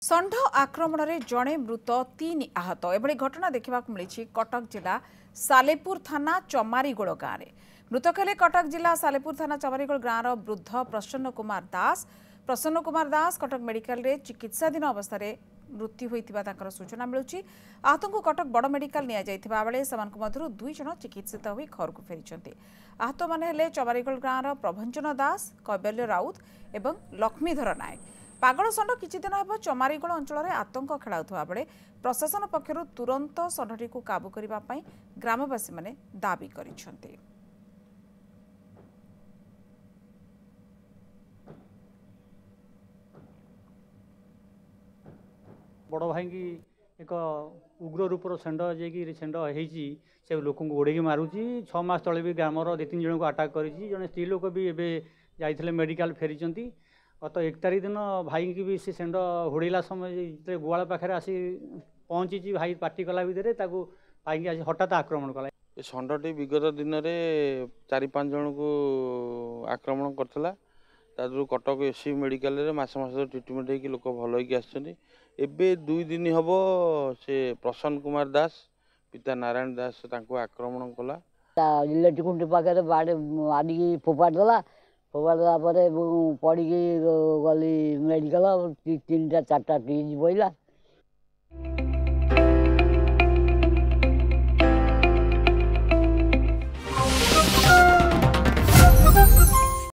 षंढ आक्रमण में जड़े मृत 3 आहत एभली घटना देखा मिली कटक जिला सालेपुर थाना चमारीगोड़ गाँव में। मृतक हेले कटक जिला सालेपुर थाना चमारीगोड़ गाँव वृद्ध प्रसन्न कुमार दास कटक मेडिकल रे चिकित्साधीन अवस्था मृत्यु होता सूचना मिलूँ। आहत को कटक बड़ मेडिकल निया बेले मध्य 2 जन चिकित्सित हो घर को फेरी। आहत मैंने चमारीगोड़ गाँव प्रभंजन दास, कैबल्य राउत और लक्ष्मीधर नायक। पागल षंढ किछि दिन हेब चमारीगोड़ अंचल में आतंक खेलाउथबा बेले प्रशासन पक्षरु तुरंत षंढटी को काबू करबा पई ग्रामवासी माने दाबी करिसेंति। बड़ भाई की एक उग्र रूपर षंढ जे षंढ होती से लोक गोड़े मारुची 6 मास तले भी ग्रामर 2-3 जन को अटाक कर जड़े स्त्री लोक भी जाइए मेडिकल फेरी। गत 1 तारिख दिन भाई की भी से षंढ हुड़ेला समय गुआल पाखे आसी पहुँची भाई पार्टी कला भितर भाई की हठात आक्रमण कला। षंढटी विगत दिन में 4-5 जन को आक्रमण करता कटक एससी मेडिकल मास ट्रिटमेंट होगी लोक भल होबे 2 दिन हम से प्रसन्न कुमार दास पिता नारायण दास आक्रमण कला। इलेक्ट्रिक खुंटी पाखे बाड़े आदिकी फोपाड़ी देला पड़ी गली मेडिकल 3-4टा टीज बोला।